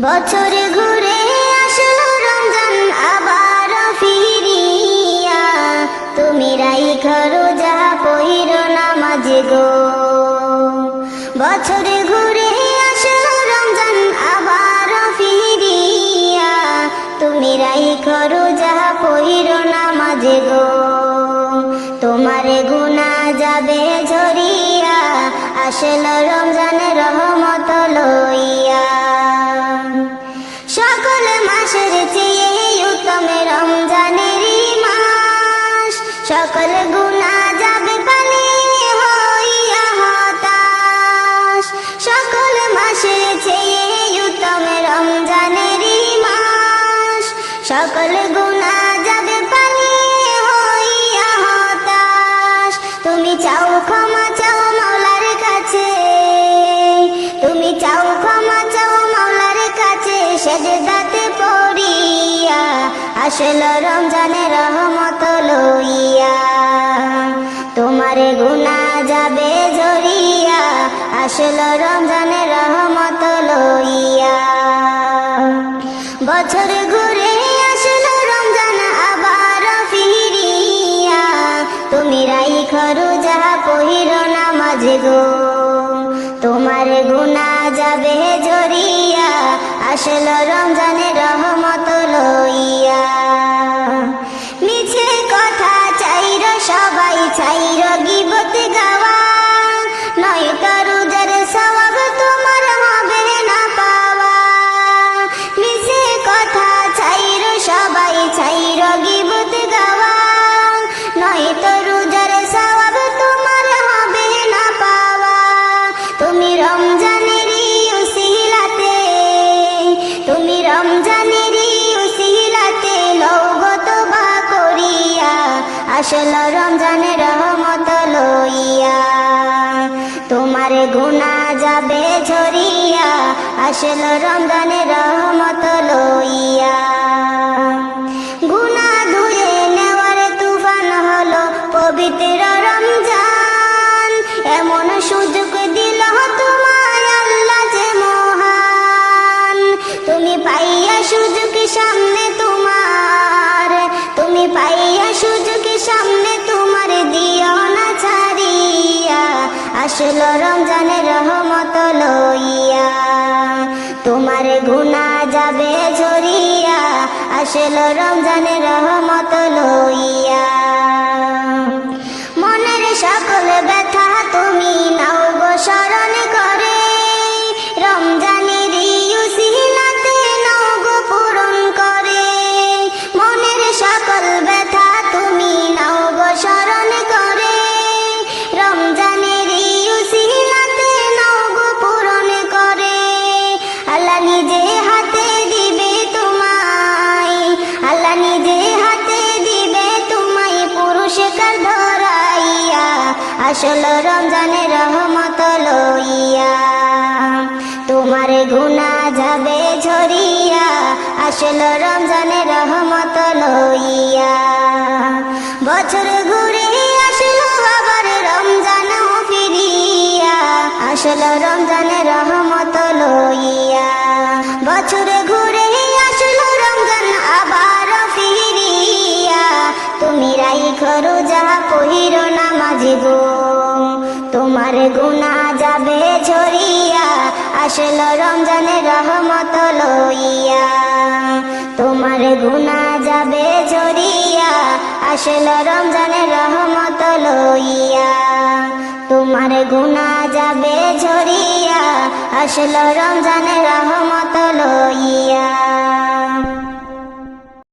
বছর ঘুরে আসলো রমজান আবার ফিরিয়া, তুমি রাইখা রোজা পইরো নামাজ গো। বছর ঘুরে আসলো রমজান আবার ফিরিয়া, তুমি রাইখা রোজা পইরো নামাজ গো। তোমার গুনাহ যাবে ঝরিয়া, আসলো রমজান রহমত লইয়া। সকল মাসের চেয়ে উত্তম রমজানেরই মাস, সকল গুনাহ যাবে পালিয়ে হইয়া হতাশ। সকল মাসের চেয়ে উত্তম রমজানেরই মাস, সকল গুনাহ যাবে পালিয়ে হইয়া হতাশ। তুমি চাও ক্ষমা চাও মাওলার কাছে, তুমি চাও ক্ষমা চাও মাওলার কাছে, সেজদাতে পড়িয়া আসলো রমজানের রহমত লইয়া। তোমার গুনাহ যাবে ঝরিয়া, আসলো রমজানের রহমত লইয়া। বছর ঘুরে আসলো রমজান আবার ফিরিয়া, তুমি রাইখা রোজা পইরো নামাজ গো। তোমার গুনাহ যাবে ঝরিয়া, আসলো রমজানের রহমত লইয়া। মিছে কথা চাইর সবাই চাইর গীবত গাওয়া, নয়তো রোজার সওয়াব তোমার হবে না পাওয়া। মিছে কথা চাইর সবাই চাইর গীবত গাওয়া, নয়তো রোজার সওয়াব তোমার হবে না পাওয়া। তুমি রমজানেরই উসিলাতে, তুমি রমজানেরই উসিলাতে লওগো তওবা করিয়া, আসলো রমজানের রহমত লইয়া। তোমার গুনাহ যাবে ঝরিয়া, আসলো রমজানের রহমত লইয়া। গুনাহ ধুয়ে নেওয়ার তুফান হলো পবিত্র রমজান, এমন সুযোগ দিল তোমায় আল্লাহ যে মহান। তুমি পাইয়া সুযোগ সামনে তোমার, তুমি পাইয়া সুযোগ সামনে তোমার, দিও না ছাড়িয়া, আসলো রমজানের রহমত লইয়া। তোমার গুনাহ যাবে ঝরিয়া, আসলো রমজানের রহমত লইয়া। মনের সকল ব্যথা তুমি নাও গো স্মরণ করে, রমজানেরই উসিলাতে নাও গো পূরণ করে। মনের সকল ব্যথা তুমি নাও গো স্মরণ করে, রমজানেরই উসিলাতে নাও গো পূরণ করে। আল্লাহ নিজে হাতে দিবে তোমায়, আল্লাহ নিজে হাতে দিবে তোমায় পুরস্কার ধরাইয়া, আসলো রমজানের রহমত লইয়া। তোমার গুনাহ যাবে ঝরিয়া, আসলো রমজানের রহমত লইয়া। বছর ঘুরে আসলো আবার রমজান ফিরিয়া, আসলো রমজানের রহমত লইয়া। বছর ঘুরে আসলো রমজান আবার ফিরিয়া, তুমি রাইখা রোজা পইরো নামাজ গো। তোমার গুনাহ যাবে ঝরিয়া, আসলো রমজানের রহমত লইয়া। তোমার গুনাহ যাবে ঝরিয়া, আসলো রমজানের রহমত লইয়া। তোমার গুনাহ যাবে ঝরিয়া, আসলো রমজানের রহমত লইয়া।